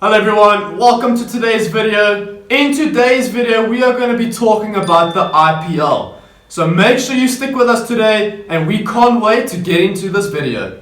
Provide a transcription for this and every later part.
Hello everyone, welcome to today's video. In today's video, we are going to be talking about the IPL. So make sure you stick with us today and we can't wait to get into this video.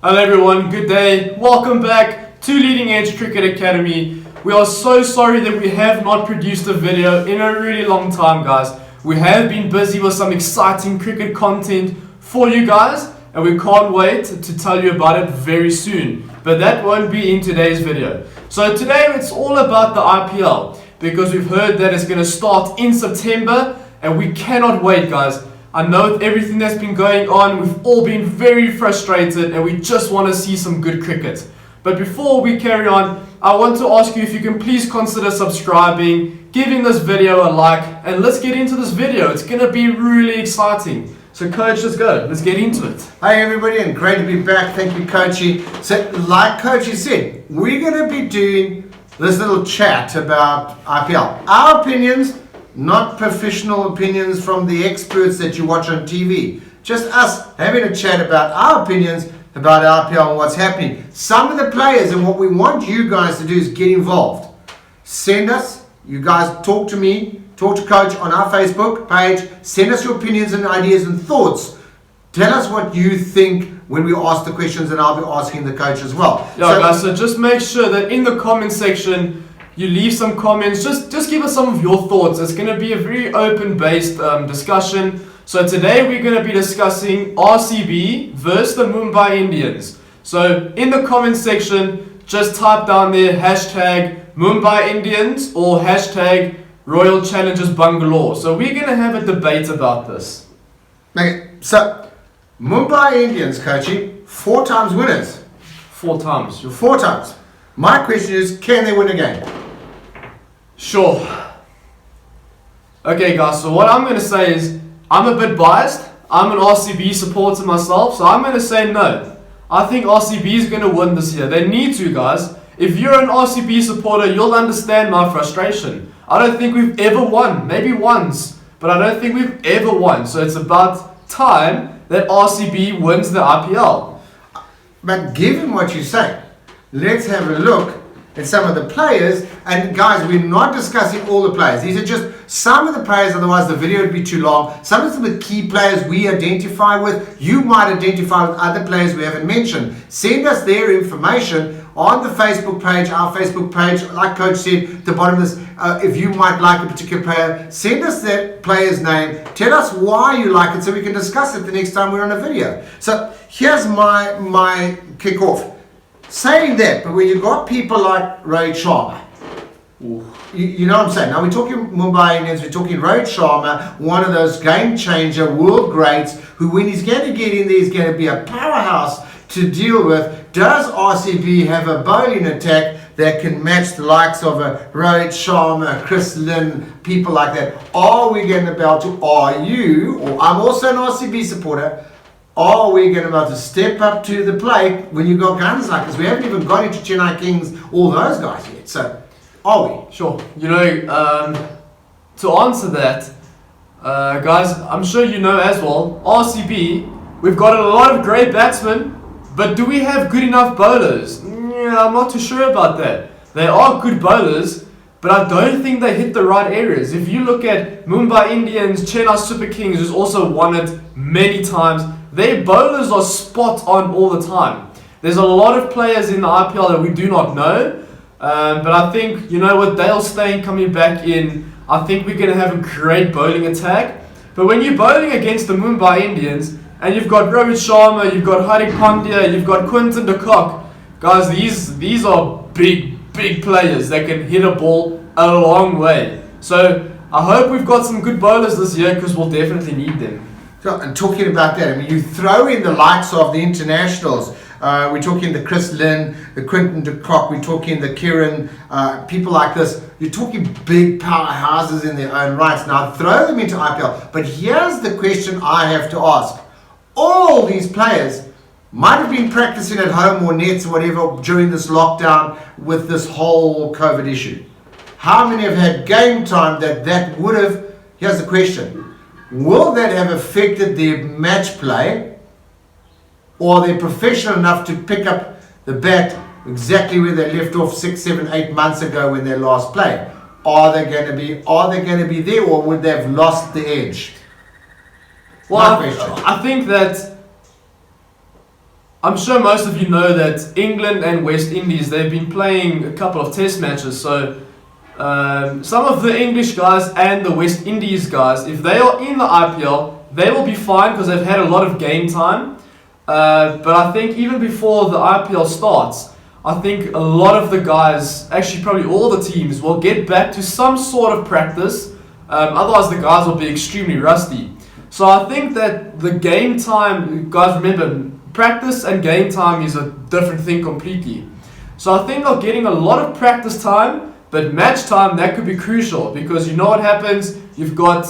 Hello everyone, good day. Welcome back to Leading Edge Cricket Academy. We are so sorry that we have not produced a video in a really long time, guys. We have been busy with some exciting cricket content for you guys, and we can't wait to tell you about it very soon. But that won't be in today's video. So today it's all about the IPL, because we've heard that it's going to start in September, and we cannot wait, guys. I know with everything that's been going on, we've all been very frustrated, and we just want to see some good cricket. But before we carry on, I want to ask you if you can please consider subscribing, giving this video a like, and let's get into this video. It's going to be really exciting. So Coach, let's go. Let's get into it. Hi everybody, and great to be back. Thank you, Coachy. So like Coachy said, we're going to be doing this little chat about IPL. Our opinions, not professional opinions from the experts that you watch on TV. Just us having a chat about our opinions about IPL and what's happening. Some of the players, and what we want you guys to do is get involved. Send us, you guys talk to me, talk to Coach on our Facebook page. Send us your opinions and ideas and thoughts. Tell us what you think when we ask the questions, and I'll be asking the coach as well. Yeah, guys, so just make sure that in the comment section, you leave some comments. Just give us some of your thoughts. It's going to be a very open-based discussion. So today we're going to be discussing RCB versus the Mumbai Indians. So in the comment section, just type down there hashtag Mumbai Indians or hashtag Royal Challengers Bangalore. So we're going to have a debate about this. Okay, so Mumbai Indians, Coachy, 4 times winners. 4 times. 4 times. My question is, can they win a game? Sure. Okay guys, so what I'm going to say is, I'm a bit biased. I'm an RCB supporter myself, so I'm going to say no. I think RCB is going to win this year. They need to, guys. If you're an RCB supporter, you'll understand my frustration. I don't think we've ever won. Maybe once, but I don't think we've ever won. So it's about time that RCB wins the IPL. But given what you say, let's have a look at some of the players. And guys, we're not discussing all the players. These are just some of the players, otherwise the video would be too long. Some of the key players we identify with. You might identify with other players we haven't mentioned. Send us their information on the Facebook page, our Facebook page. Like Coach said, at the bottom of this, if you might like a particular player, send us that player's name. Tell us why you like it so we can discuss it the next time we're on a video. So here's my kick-off. Saying that, but when you've got people like Rohit Sharma, you know what I'm saying? Now we're talking Mumbai Indians, we're talking Rohit Sharma, one of those game changer world greats who, when he's going to get in there, is going to be a powerhouse to deal with. Does RCB have a bowling attack that can match the likes of a Rohit Sharma, Chris Lynn, people like that? Are we going to be able to, are you, or I'm also an RCB supporter, are we going to be able to step up to the plate when you've got guns like this? We haven't even got into Chennai Kings, all those guys yet. So, are we? Sure. You know, to answer that, guys, I'm sure you know as well, RCB, we've got a lot of great batsmen, but do we have good enough bowlers? Yeah, I'm not too sure about that. They are good bowlers, but I don't think they hit the right areas. If you look at Mumbai Indians, Chennai Super Kings, who's also won it many times, their bowlers are spot on all the time. There's a lot of players in the IPL that we do not know, but I think, you know, with Dale Steyn coming back in, I think we're going to have a great bowling attack. But when you're bowling against the Mumbai Indians, and you've got Rohit Sharma, you've got Hardik Pandya, you've got Quinton de Kock, guys, these are big players that can hit a ball a long way. So I hope we've got some good bowlers this year, because we'll definitely need them. So, and talking about that, I mean, you throw in the likes of the internationals. We're talking the Chris Lynn, the Quinton de Kock, we're talking the Kieran, people like this. You're talking big powerhouses in their own rights. Now throw them into IPL. But here's the question I have to ask. All these players might have been practicing at home or nets or whatever during this lockdown with this whole COVID issue. How many have had game time that would have, here's the question, will that have affected their match play or are they professional enough to pick up the bat exactly where they left off 6, 7, 8 months ago when they last played? Are they going to be there, or would they have lost the edge? Well, I think that I'm sure most of you know that England and West Indies, they've been playing a couple of test matches. So some of the English guys and the West Indies guys, if they are in the IPL, they will be fine because they've had a lot of game time. But I think even before the IPL starts, I think a lot of the guys, actually probably all the teams, will get back to some sort of practice. Otherwise the guys will be extremely rusty. So I think that the game time, guys, remember, practice and game time is a different thing completely. So I think they're getting a lot of practice time, but match time, that could be crucial because you know what happens, you've got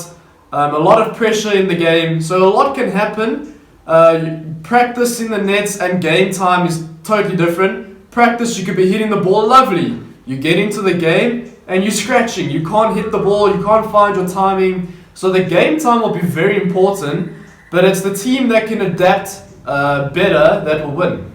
a lot of pressure in the game, so a lot can happen. Practice in the nets and game time is totally different. Practice, you could be hitting the ball lovely. You get into the game and you're scratching. You can't hit the ball, you can't find your timing. So the game time will be very important, but it's the team that can adapt better that will win.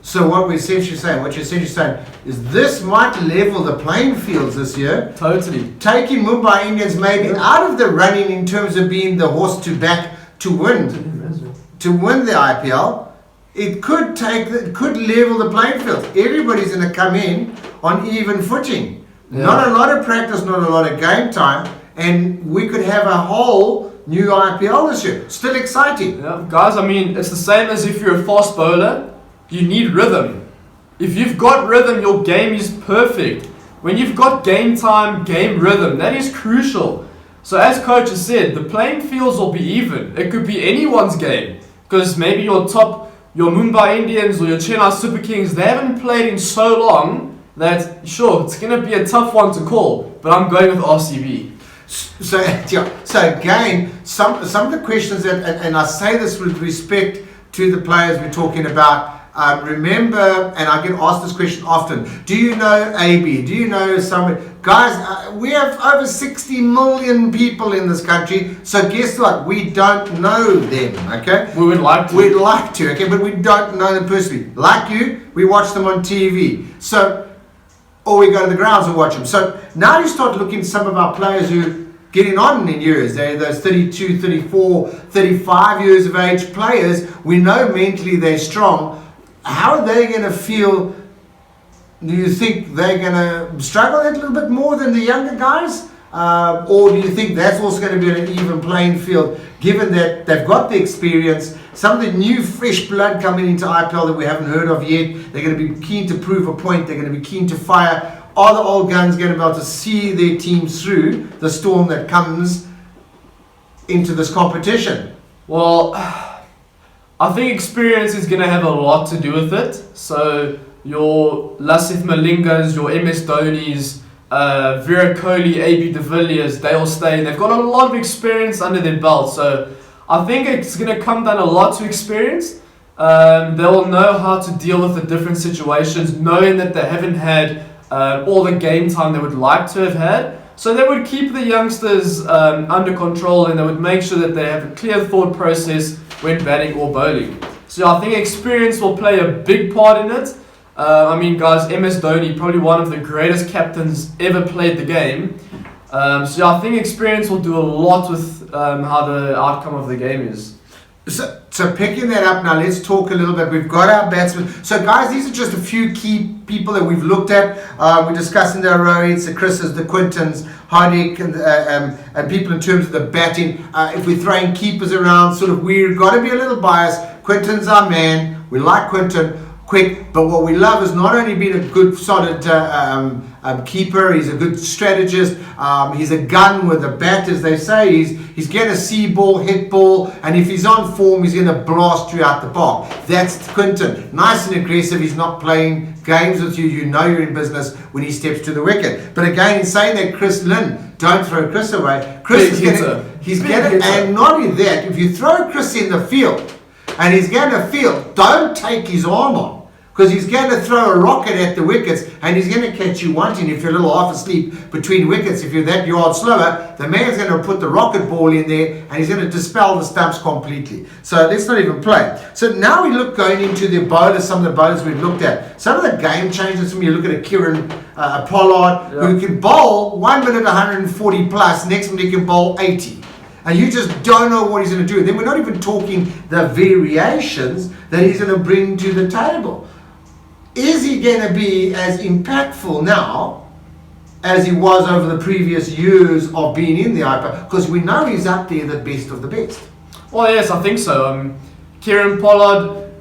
So what you're essentially saying is this might level the playing fields this year. Totally. Taking Mumbai Indians maybe out of the running in terms of being the horse to back to win the IPL. It could level the playing field. Everybody's going to come in on even footing. Yeah. Not a lot of practice, not a lot of game time, and we could have a whole new IPL this year. Still exciting. Yeah, guys, I mean, it's the same as if you're a fast bowler. You need rhythm. If you've got rhythm, your game is perfect. When you've got game time, game rhythm, that is crucial. So as coach has said, the playing fields will be even. It could be anyone's game. Because maybe your Mumbai Indians or your Chennai Super Kings, they haven't played in so long that, sure, it's going to be a tough one to call. But I'm going with RCB. So again, some of the questions and I say this with respect to the players we're talking about. Remember, and I get asked this question often: do you know AB? Do you know someone? Guys, we have over 60 million people in this country. So guess what? We don't know them. Okay, we would like to. We'd like to. Okay, but we don't know them personally. Like you, we watch them on TV. So. Or we go to the grounds and watch them. So now you start looking at some of our players who getting on in years. They're those 32, 34, 35 years of age players. We know mentally they're strong. How are they going to feel? Do you think they're going to struggle a little bit more than the younger guys? Or do you think that's also going to be an even playing field, given that they've got the experience, some of the new fresh blood coming into IPL that we haven't heard of yet? They're going to be keen to prove a point. They're going to be keen to fire. Are the old guns going to be able to see their teams through the storm that comes into this competition? Well, I think experience is going to have a lot to do with it. So your Lasith Malingas, your MS Dhonis, Virat Kohli, AB de Villiers, they all stay. They've got a lot of experience under their belt. So I think it's going to come down a lot to experience. They will know how to deal with the different situations, knowing that they haven't had all the game time they would like to have had. So they would keep the youngsters under control, and they would make sure that they have a clear thought process when batting or bowling. So I think experience will play a big part in it. I mean, guys, MS Dhoni, probably one of the greatest captains ever played the game. So I think experience will do a lot with how the outcome of the game is. So picking that up now, let's talk a little bit. We've got our batsmen. So guys, these are just a few key people that we've looked at. We're discussing the Rohits, the Chris's, the Quintons, Hardik, and people in terms of the batting. If we're throwing keepers around, sort of, we've got to be a little biased. Quinton's our man. We like Quinton. Quick, but what we love is not only being a good solid keeper, he's a good strategist, he's a gun with a bat, as they say. He's going to see ball, hit ball, and if he's on form, he's going to blast you out the park. That's Quinton. Nice and aggressive. He's not playing games with you. You know you're in business when he steps to the wicket. But again, in saying that, Chris Lynn, don't throw Chris away. Chris is going to, and not only that, if you throw Chris in the field, and he's going to field, don't take his arm on. Because he's going to throw a rocket at the wickets and he's going to catch you wanting. If you're a little half asleep between wickets, if you're that yard slower, the man's going to put the rocket ball in there and he's going to dispel the stumps completely. So let's not even play. So now we look going into the bowlers, some of the bowlers we've looked at. Some of the game changers, when you look at a Kieran Pollard, who can bowl 1 minute 140 plus, next minute he can bowl 80. And you just don't know what he's going to do. Then we're not even talking the variations that he's going to bring to the table. Is he going to be as impactful now as he was over the previous years of being in the IPL? Because we know he's up there, the best of the best. Well, yes, I think so. Kieran Pollard,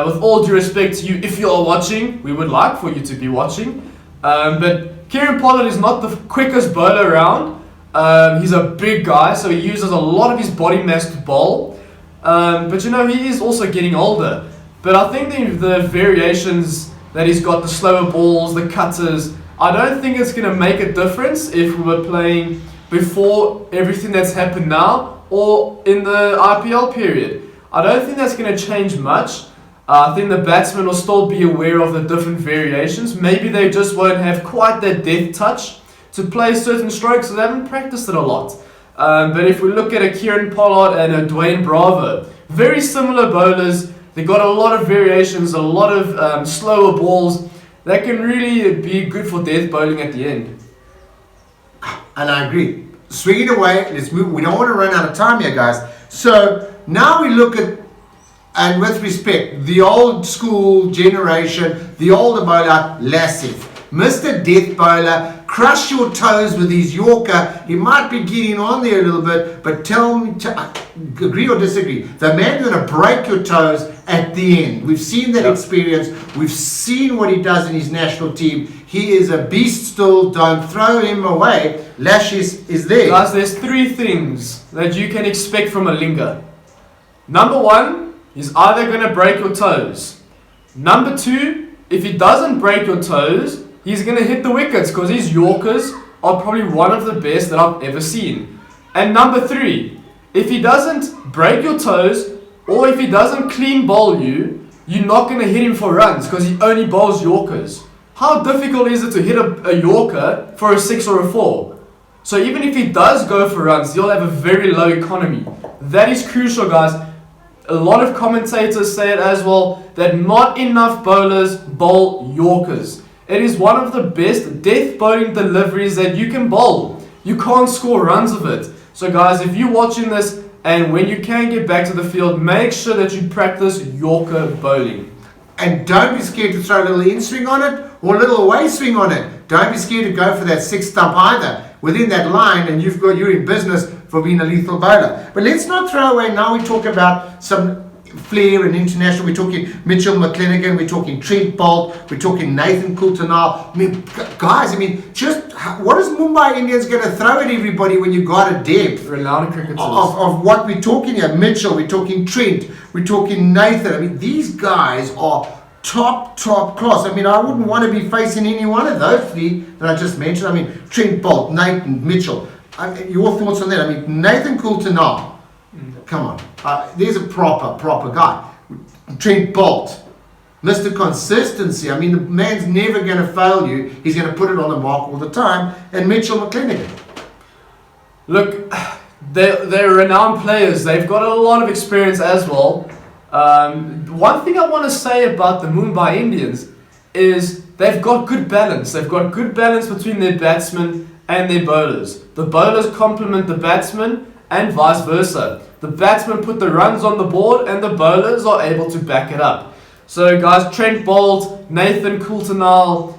with all due respect to you, if you are watching, we would like for you to be watching. But Kieran Pollard is not the quickest bowler around. He's a big guy, so he uses a lot of his body mass to bowl. But you know, he is also getting older. But I think the variations that he's got, the slower balls, the cutters, I don't think it's going to make a difference if we were playing before everything that's happened now or in the IPL period. I don't think that's going to change much. I think the batsmen will still be aware of the different variations. Maybe they just won't have quite that deft touch to play certain strokes, so they haven't practiced it a lot. But if we look at a Kieran Pollard and a Dwayne Bravo, very similar bowlers. They got a lot of variations, a lot of slower balls that can really be good for death bowling at the end. And I agree. Swing it away. Let's move. We don't want to run out of time here, guys. So now we look at, and with respect, the old school generation, the older bowler, Lassie. Mr. Death Bowler, crush your toes with his Yorker. He might be getting on there a little bit, but tell me, agree or disagree, the man's going to break your toes at the end. We've seen that experience. We've seen what he does in his national team. He is a beast still. Don't throw him away. Lash is there. Guys, there's 3 things that you can expect from a Linga. Number 1, he's either going to break your toes. Number 2, if he doesn't break your toes, he's going to hit the wickets because his Yorkers are probably one of the best that I've ever seen. And number 3, if he doesn't break your toes or if he doesn't clean bowl you, you're not going to hit him for runs because he only bowls Yorkers. How difficult is it to hit a Yorker for a 6 or a 4? So even if he does go for runs, he'll have a very low economy. That is crucial, guys. A lot of commentators say it as well, that not enough bowlers bowl Yorkers. It is one of the best death bowling deliveries that you can bowl. You can't score runs of it. So guys, if you're watching this and when you can get back to the field, make sure that you practice Yorker bowling. And don't be scared to throw a little in swing on it or a little away swing on it. Don't be scared to go for that 6 stump either. Within that line, and you're in business for being a lethal bowler. But let's not throw away, now we talk about some flair and international. We're talking Mitchell McClenaghan, we're talking Trent Bolt, we're talking Nathan Coulter-Nile. I mean, guys, just what is Mumbai Indians going to throw at everybody when you got a depth Renowned cricketers. of what we're talking here? Mitchell, we're talking Trent, we're talking Nathan. I mean, these guys are top class. I mean, I wouldn't want to be facing any one of those 3 that I just mentioned. I mean, Trent Bolt, Nathan, Mitchell. Your thoughts on that? I mean, Nathan Coulter-Nile. Come on. There's a proper guy. Trent Bolt. Mr. Consistency. I mean, the man's never going to fail you. He's going to put it on the mark all the time. And Mitchell McClenaghan. Look, they're renowned players. They've got a lot of experience as well. One thing I want to say about the Mumbai Indians is they've got good balance. They've got good balance between their batsmen and their bowlers. The bowlers complement the batsmen and vice versa. The batsmen put the runs on the board and the bowlers are able to back it up. So guys, Trent Bolt, Nathan Coulter-Nile,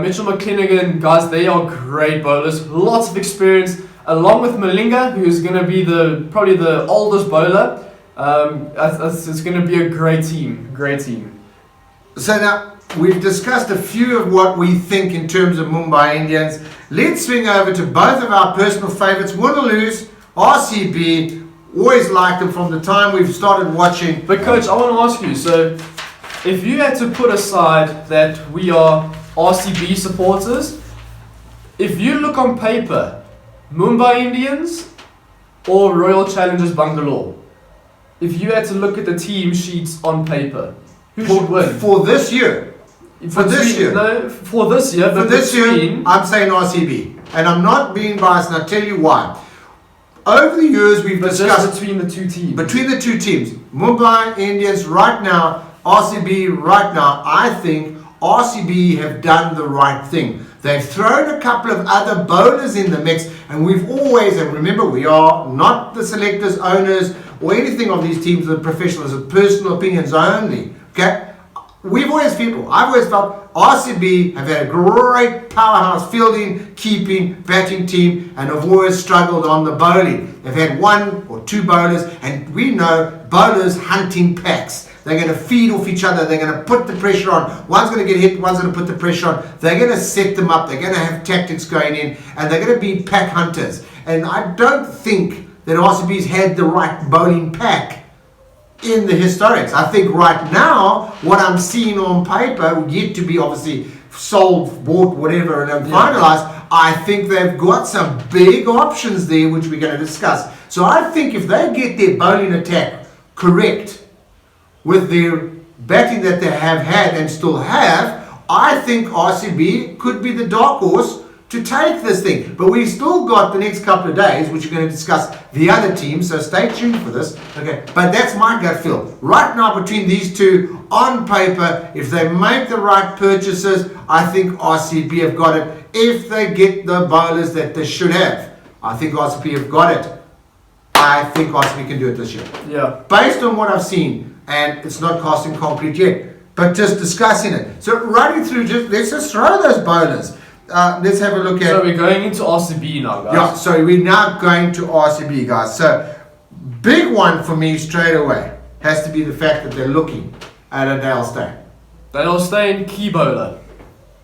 Mitchell McClenaghan, guys, they are great bowlers. Lots of experience, along with Malinga, who is going to be probably the oldest bowler. It's going to be a great team. So now, we've discussed a few of what we think in terms of Mumbai Indians. Let's swing over to both of our personal favourites, win or lose, RCB. Always liked them from the time we've started watching. But coach, I want to ask you, so if you had to put aside that we are RCB supporters, if you look on paper, Mumbai Indians or Royal Challengers Bangalore, if you had to look at the team sheets on paper, Who should win? For this year. For this year. No, for this year. For this year, I'm saying RCB. And I'm not being biased, and I'll tell you why. Over the years, we've discussed... Just between the two teams. Between the two teams. Mumbai Indians right now, RCB right now, I think RCB have done the right thing. They've thrown a couple of other bowlers in the mix, and we've always, and remember, we are not the selectors, owners, or anything of these teams, the professionals, of personal opinions only. Okay? I've always felt RCB have had a great powerhouse fielding, keeping, batting team, and have always struggled on the bowling. They've had one or two bowlers, and we know bowlers hunting packs. They're going to feed off each other. They're going to put the pressure on. One's going to get hit. One's going to put the pressure on. They're going to set them up. They're going to have tactics going in. And they're going to be pack hunters. And I don't think that RCB's had the right bowling pack in the historics. I think right now, what I'm seeing on paper, yet to be obviously sold, bought, whatever, and finalized, I think they've got some big options there, which we're going to discuss. So I think if they get their bowling attack correct, with their batting that they have had and still have, I think RCB could be the dark horse to take this thing. But we've still got the next couple of days, which we're going to discuss the other teams, so stay tuned for this. Okay, but that's my gut feel. Right now, between these two, on paper, if they make the right purchases, I think RCB have got it. If they get the bowlers that they should have, I think RCB have got it. I think RCB can do it this year. Yeah. Based on what I've seen, and it's not cast in concrete yet, but just discussing it. So running through, let's just throw those bowlers. Let's have a look at... So we're going into RCB now, guys. Yeah, so we're now going to RCB, guys. So big one for me straight away has to be the fact that they're looking at a Dale Steyn. Dale Steyn, key bowler.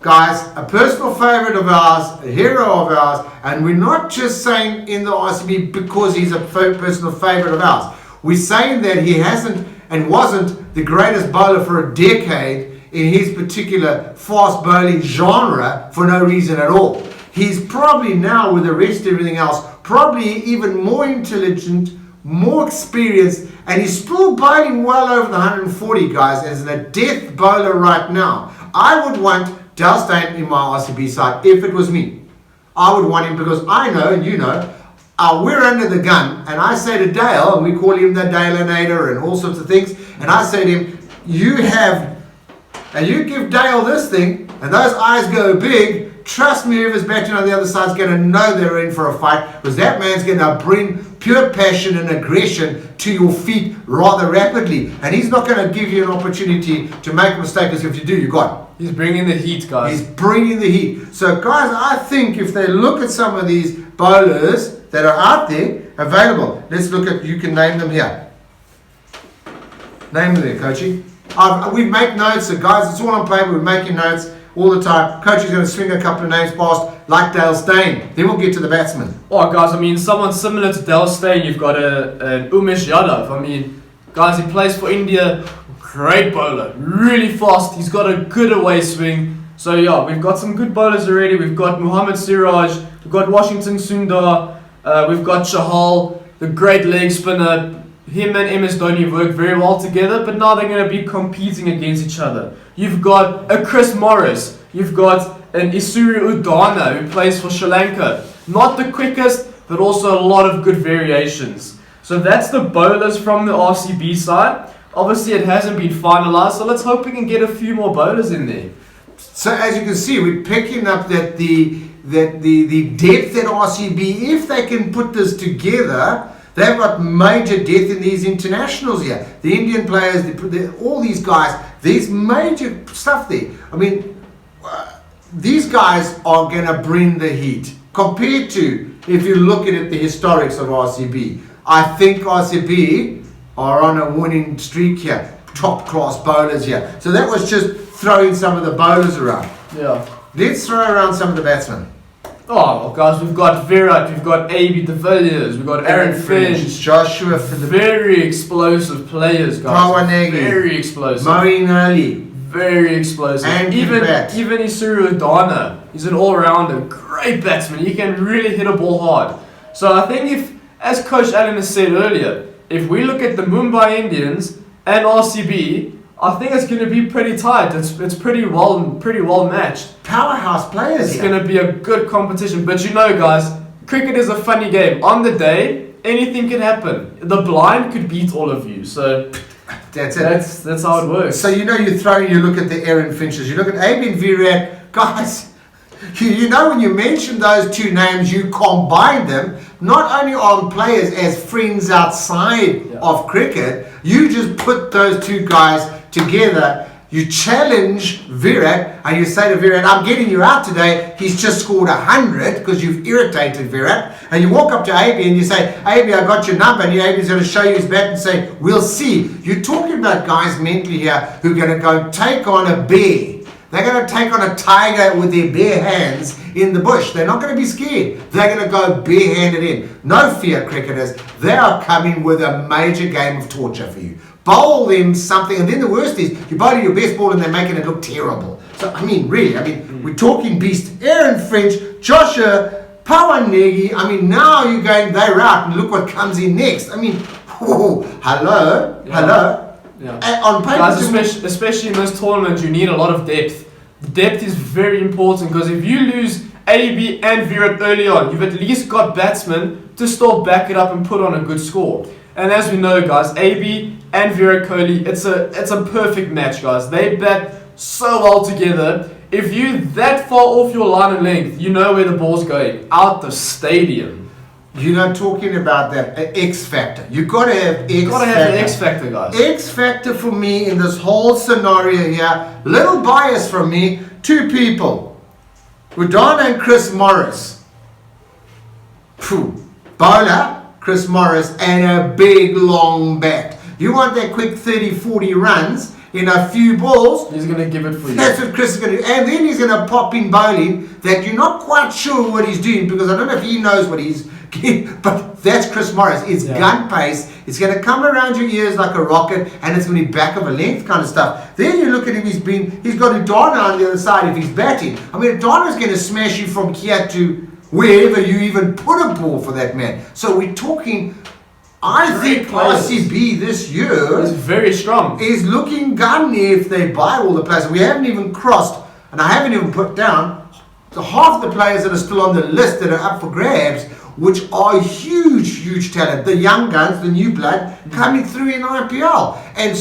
Guys, a personal favourite of ours, a hero of ours, and we're not just saying in the RCB because he's a personal favourite of ours. We're saying that he hasn't and wasn't the greatest bowler for a decade in his particular fast bowling genre for no reason at all. He's probably now, with the rest of everything else, probably even more intelligent, more experienced, and he's still bowling well over the 140, guys, as a death bowler right now. I would want Dale Steyn in my RCB side if it was me. I would want him because I know, and you know, we're under the gun, and I say to Dale, and we call him the Dale-inator and all sorts of things, and I say to him, you give Dale this thing, and those eyes go big, trust me, whoever's batting on the other side's going to know they're in for a fight, because that man's going to bring pure passion and aggression to your feet rather rapidly, and he's not going to give you an opportunity to make a mistake, because if you do, you got it. He's bringing the heat, guys. He's bringing the heat. So, guys, I think if they look at some of these bowlers that are out there available, let's look at, you can name them here. Name them there, Coachy. We make notes, so guys, it's all on paper. We're making notes all the time. Coach is going to swing a couple of names past, like Dale Steyn. Then we'll get to the batsmen. Oh, guys, I mean, someone similar to Dale Steyn, you've got an Umesh Yadav. I mean, guys, he plays for India. Great bowler, really fast. He's got a good away swing. So yeah, we've got some good bowlers already. We've got Muhammad Siraj, we've got Washington Sundar, we've got Chahal, the great leg spinner. Him and MS Dhoni work very well together, but now they're going to be competing against each other. You've got a Chris Morris, you've got an Isuru Udana who plays for Sri Lanka. Not the quickest, but also a lot of good variations. So that's the bowlers from the RCB side. Obviously, it hasn't been finalized, so let's hope we can get a few more bowlers in there. So as you can see, we're picking up that the depth at RCB, if they can put this together, they've got major depth in these internationals here. The Indian players, all these guys, there's major stuff there. I mean, these guys are going to bring the heat. Compared to, if you look at it, the historics of RCB, I think RCB are on a winning streak here. Top class bowlers here. So that was just throwing some of the bowlers around. Yeah. Let's throw around some of the batsmen. Oh, guys, we've got Virat, we've got A.B. de Villiers, we've got Aaron Finch. Joshua Very explosive players, guys. Pawanegi. Very explosive. Moeen Ali. Very explosive. And even Isuru Udana, he's an all-rounder. Great batsman. He can really hit a ball hard. So I think if, as Coach Allen has said earlier, if we look at the Mumbai Indians and RCB, I think it's going to be pretty tight. It's pretty well matched. Powerhouse players. It's going to be a good competition. But you know, guys, cricket is a funny game. On the day, anything can happen. The blind could beat all of you. So that's it. That's how it works. So you look at the Aaron Finches, you look at AB and Virat, guys. You know, when you mention those two names, you combine them, not only on players as friends outside of cricket, you just put those two guys together. You challenge Virat and you say to Virat, I'm getting you out today. He's just scored 100 because you've irritated Virat. And you walk up to AB and you say, AB, I got your number. And AB's going to show you his bat and say, we'll see. You're talking about guys mentally here who are going to go take on a bear. They're going to take on a tiger with their bare hands in the bush. They're not going to be scared. They're going to go barehanded in. No fear, cricketers. They are coming with a major game of torture for you. Bowl them something, and then the worst is you bowl your best ball and they're making it look terrible. So, I mean, really, we're talking beast. Aaron Finch, Joshua, Pawan Negi. Now you're going, they're out, and look what comes in next. Hello. Yeah. On paper, guys, especially in this tournament, you need a lot of depth. Depth is very important because if you lose AB and Virat early on, you've at least got batsmen to still back it up and put on a good score. And as we know, guys, AB and Virat Kohli, it's a perfect match, guys. They bat so well together. If you're that far off your line of length, you know where the ball's going, out the stadium. You know, talking about that X factor. You gotta have X. You gotta have the X factor, guys. X factor for me in this whole scenario here. Little bias from me. Two people, Udana and Chris Morris. Bowler, Chris Morris, and a big long bat. You want that quick 30, 40 runs in a few balls. He's gonna give it for you. That's what Chris is gonna do. And then he's gonna pop in bowling that you're not quite sure what he's doing, because I don't know if he knows what he's but that's Chris Morris. It's gun pace. It's going to come around your ears like a rocket, and it's going to be back of a length kind of stuff. Then you look at him, he's got Udana on the other side if he's batting. Udana's going to smash you from here to wherever you even put a ball for that man. So we're talking, I think RCB this year is very strong. Is looking gunny if they buy all the players. We haven't even crossed, and I haven't even put down half of the players that are still on the list that are up for grabs, which are huge talent. The young guns, the new blood, coming through in IPL. And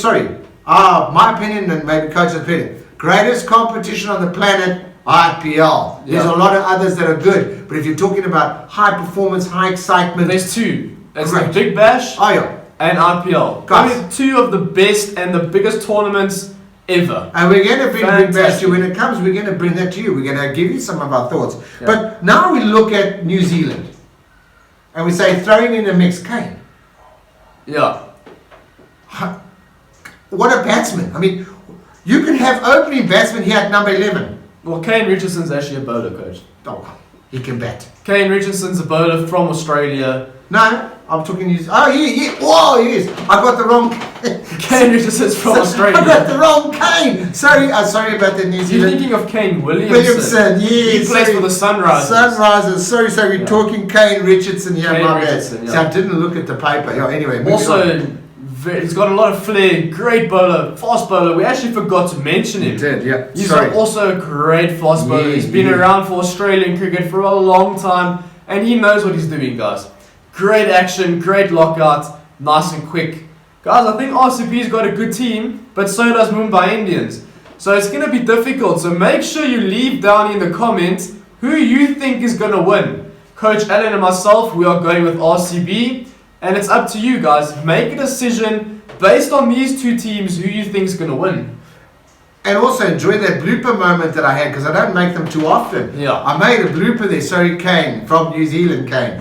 my opinion, and maybe coach's opinion, greatest competition on the planet, IPL. There's a lot of others that are good, but if you're talking about high performance, high excitement, there's two. It's the Big Bash and IPL. Guys, two of the best and the biggest tournaments ever. And we're going to bring Big Bash to you. When it comes, we're going to bring that to you. We're going to give you some of our thoughts. Yeah. But now we look at New Zealand. And we say, throwing in a mix, Kane. Yeah. What a batsman. You can have opening batsman here at number 11. Well, Kane Richardson's actually a bowler, coach. Oh, he can bat. Kane Richardson's a bowler from Australia. No, I'm talking New Zealand. Oh, yeah. Whoa, he is. I got the wrong Kane Richardson's from Australia. I got the wrong Kane. Sorry about the New Zealand. You're thinking of Kane Williamson. Yes. He plays for the Sunrisers. Sorry, we're talking Kane Richardson here. Kane Richardson, So I didn't look at the paper. Anyway, also, he's got a lot of flair. Great bowler, fast bowler. We actually forgot to mention him. You did, yeah. He's also a great fast bowler. He's been around for Australian cricket for a long time, and he knows what he's doing, guys. Great action, great lockout, nice and quick. Guys, I think RCB's got a good team, but so does Mumbai Indians. So it's going to be difficult. So make sure you leave down in the comments who you think is going to win. Coach Alan and myself, we are going with RCB. And it's up to you guys. Make a decision based on these two teams who you think is going to win. And also enjoy that blooper moment that I had, because I don't make them too often. Yeah. I made a blooper there. Sorry, Kane, from New Zealand, Kane.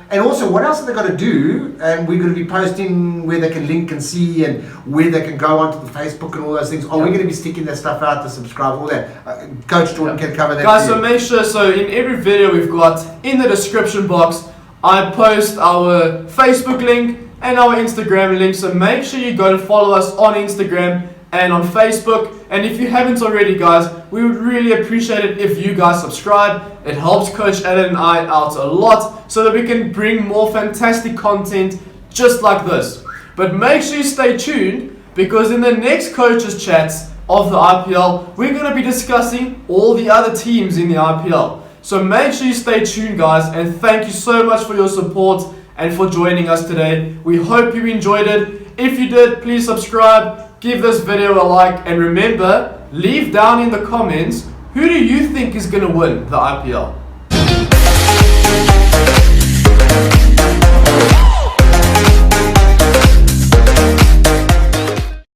And also, what else have they got to do? And we're going to be posting where they can link and see, and where they can go onto the Facebook and all those things. We're going to be sticking that stuff out to subscribe, all that. Coach Jordan can cover that. Guys, so make sure, in every video we've got, in the description box, I post our Facebook link and our Instagram link. So make sure you go to follow us on Instagram and on Facebook. And if you haven't already, guys, we would really appreciate it if you guys subscribe. It helps Coach Alan and I out a lot so that we can bring more fantastic content just like this. But make sure you stay tuned, because in the next coaches chats of the IPL, we're going to be discussing all the other teams in the IPL. So make sure you stay tuned, guys, and thank you so much for your support and for joining us today. We hope you enjoyed it. If you did, please subscribe, give this video a like, and remember, leave down in the comments, who do you think is going to win the IPL?